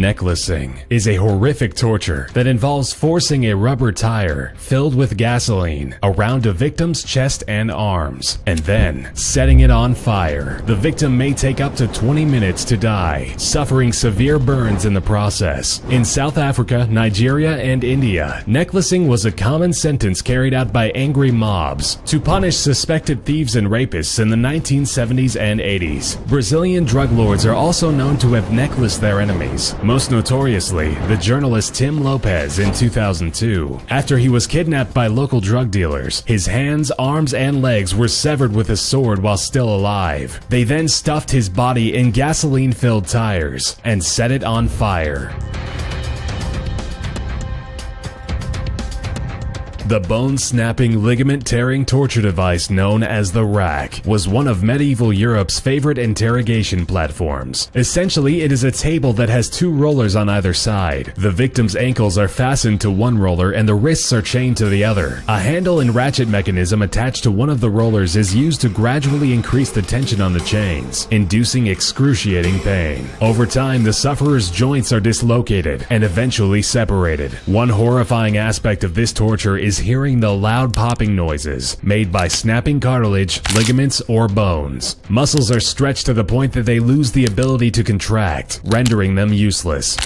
Necklacing is a horrific torture that involves forcing a rubber tire filled with gasoline around a victim's chest and arms, and then setting it on fire. The victim may take up to 20 minutes to die, suffering severe burns in the process. In South Africa, Nigeria, and India, necklacing was a common sentence carried out by angry mobs to punish suspected thieves and rapists in the 1970s and 80s. Brazilian drug lords are also known to have necklaced their enemies, most notoriously the journalist Tim Lopez in 2002. After he was kidnapped by local drug dealers, his hands, arms, and legs were severed with a sword while still alive. They then stuffed his body in gasoline-filled tires and set it on fire. The bone-snapping, ligament-tearing torture device known as the rack was one of medieval Europe's favorite interrogation platforms. Essentially, it is a table that has two rollers on either side. The victim's ankles are fastened to one roller and the wrists are chained to the other. A handle and ratchet mechanism attached to one of the rollers is used to gradually increase the tension on the chains, inducing excruciating pain. Over time, the sufferer's joints are dislocated and eventually separated. One horrifying aspect of this torture is hearing the loud popping noises made by snapping cartilage, ligaments, or bones. Muscles are stretched to the point that they lose the ability to contract, rendering them useless.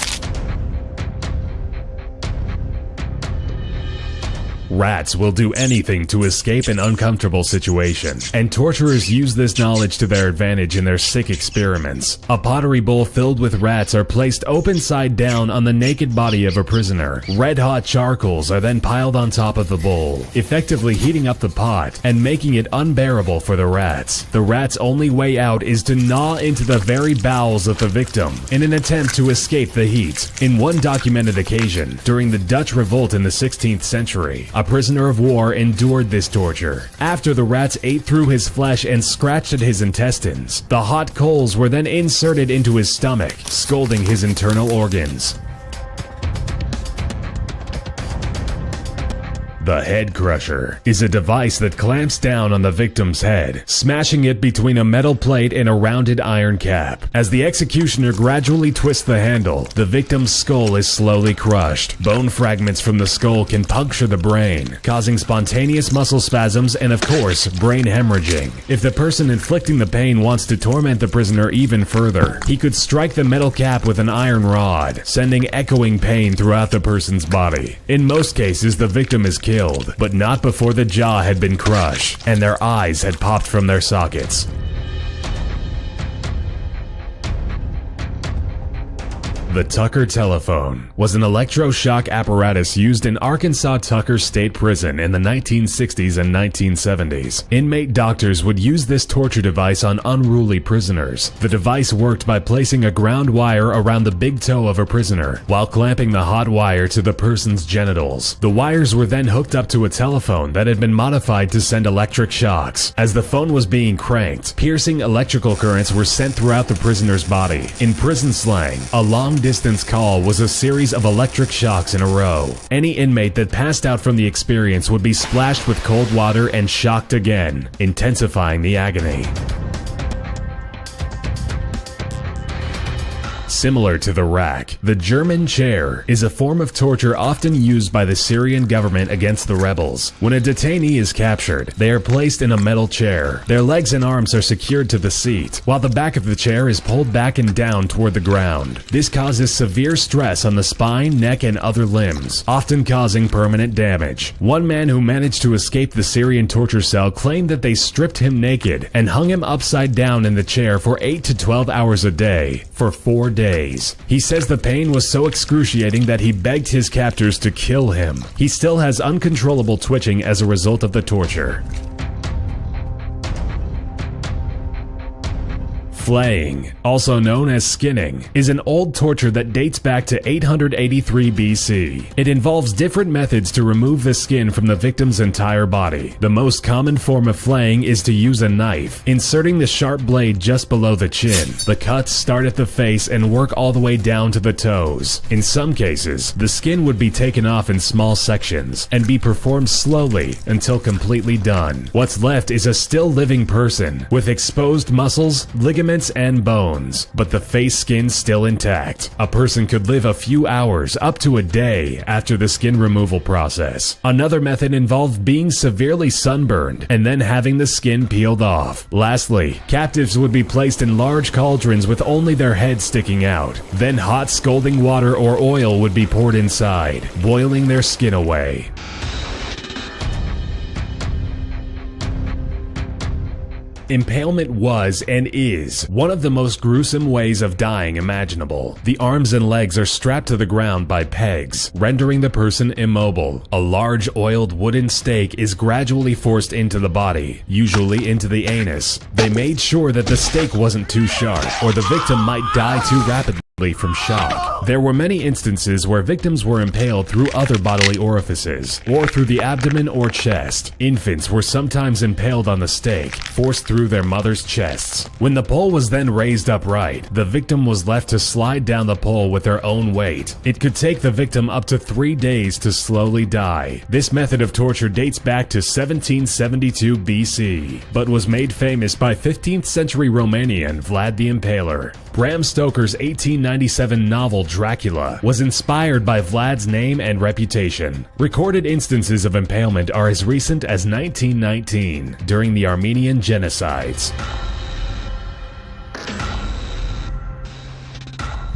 Rats will do anything to escape an uncomfortable situation, and torturers use this knowledge to their advantage in their sick experiments. A pottery bowl filled with rats are placed open side down on the naked body of a prisoner. Red-hot charcoals are then piled on top of the bowl, effectively heating up the pot and making it unbearable for the rats. The rats' only way out is to gnaw into the very bowels of the victim in an attempt to escape the heat. In one documented occasion, during the Dutch revolt in the 16th century, a prisoner of war endured this torture. After the rats ate through his flesh and scratched at his intestines, the hot coals were then inserted into his stomach, scalding his internal organs. The head crusher is a device that clamps down on the victim's head, smashing it between a metal plate and a rounded iron cap. As the executioner gradually twists the handle, the victim's skull is slowly crushed. Bone fragments from the skull can puncture the brain, causing spontaneous muscle spasms and, of course, brain hemorrhaging. If the person inflicting the pain wants to torment the prisoner even further, he could strike the metal cap with an iron rod, sending echoing pain throughout the person's body. In most cases, the victim is killed, but not before the jaw had been crushed and their eyes had popped from their sockets. The Tucker telephone was an electroshock apparatus used in Arkansas Tucker State Prison in the 1960s and 1970s. Inmate doctors would use this torture device on unruly prisoners. The device worked by placing a ground wire around the big toe of a prisoner while clamping the hot wire to the person's genitals. The wires were then hooked up to a telephone that had been modified to send electric shocks. As the phone was being cranked, piercing electrical currents were sent throughout the prisoner's body. In prison slang, a long-distance call was a series of electric shocks in a row. Any inmate that passed out from the experience would be splashed with cold water and shocked again, intensifying the agony. Similar to the rack, the German chair is a form of torture often used by the Syrian government against the rebels. When a detainee is captured, they are placed in a metal chair. Their legs and arms are secured to the seat, while the back of the chair is pulled back and down toward the ground. This causes severe stress on the spine, neck, and other limbs, often causing permanent damage. One man who managed to escape the Syrian torture cell claimed that they stripped him naked and hung him upside down in the chair for 8 to 12 hours a day for 4 days. He says the pain was so excruciating that he begged his captors to kill him. He still has uncontrollable twitching as a result of the torture. Flaying, also known as skinning, is an old torture that dates back to 883 BC. It involves different methods to remove the skin from the victim's entire body. The most common form of flaying is to use a knife, inserting the sharp blade just below the chin. The cuts start at the face and work all the way down to the toes. In some cases, the skin would be taken off in small sections and be performed slowly until completely done. What's left is a still living person with exposed muscles, ligaments, ligaments and bones, but the face skin still intact. A person could live a few hours up to a day after the skin removal process. Another method involved being severely sunburned and then having the skin peeled off. Lastly, captives would be placed in large cauldrons with only their heads sticking out. Then hot scalding water or oil would be poured inside, boiling their skin away. Impalement was and is one of the most gruesome ways of dying imaginable. The arms and legs are strapped to the ground by pegs, rendering the person immobile. A large oiled wooden stake is gradually forced into the body, usually into the anus. They made sure that the stake wasn't too sharp, or the victim might die too rapidly from shock. There were many instances where victims were impaled through other bodily orifices, or through the abdomen or chest. Infants were sometimes impaled on the stake, forced through their mother's chests. When the pole was then raised upright, the victim was left to slide down the pole with their own weight. It could take the victim up to 3 days to slowly die. This method of torture dates back to 1772 BC, but was made famous by 15th century Romanian Vlad the Impaler. Bram Stoker's 1897 novel Dracula was inspired by Vlad's name and reputation. Recorded instances of impalement are as recent as 1919, during the Armenian genocides.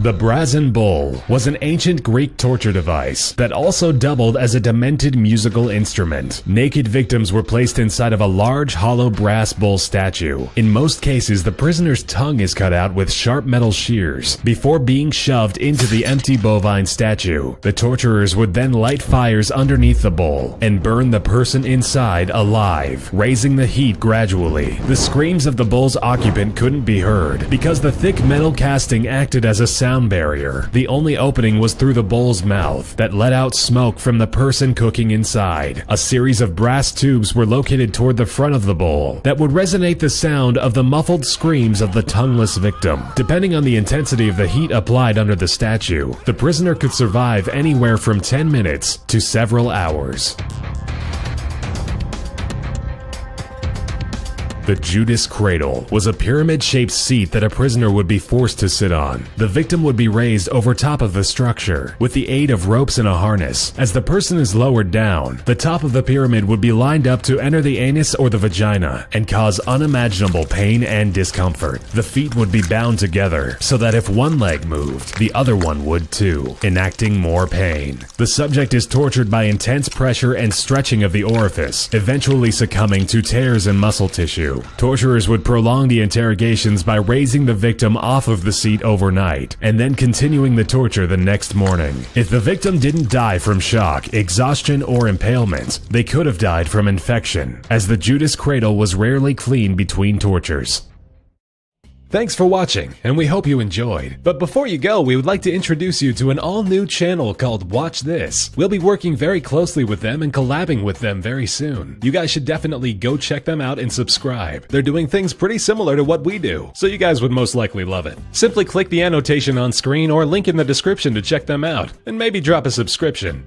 The brazen bull was an ancient Greek torture device that also doubled as a demented musical instrument. Naked victims were placed inside of a large hollow brass bull statue. In most cases, the prisoner's tongue is cut out with sharp metal shears before being shoved into the empty bovine statue. The torturers would then light fires underneath the bull and burn the person inside alive, raising the heat gradually. The screams of the bull's occupant couldn't be heard because the thick metal casting acted as a sound barrier. The only opening was through the bull's mouth that let out smoke from the person cooking inside. A series of brass tubes were located toward the front of the bull that would resonate the sound of the muffled screams of the tongueless victim. Depending on the intensity of the heat applied under the statue, the prisoner could survive anywhere from 10 minutes to several hours. The Judas cradle was a pyramid-shaped seat that a prisoner would be forced to sit on. The victim would be raised over top of the structure with the aid of ropes and a harness. As the person is lowered down, the top of the pyramid would be lined up to enter the anus or the vagina and cause unimaginable pain and discomfort. The feet would be bound together so that if one leg moved, the other one would too, enacting more pain. The subject is tortured by intense pressure and stretching of the orifice, eventually succumbing to tears in muscle tissue. Torturers would prolong the interrogations by raising the victim off of the seat overnight and then continuing the torture the next morning. If the victim didn't die from shock, exhaustion, or impalement, they could have died from infection, as the Judas cradle was rarely cleaned between tortures. Thanks for watching, and we hope you enjoyed. But before you go, we would like to introduce you to an all-new channel called Watch This. We'll be working very closely with them and collabing with them very soon. You guys should definitely go check them out and subscribe. They're doing things pretty similar to what we do, so you guys would most likely love it. Simply click the annotation on screen or link in the description to check them out, and maybe drop a subscription.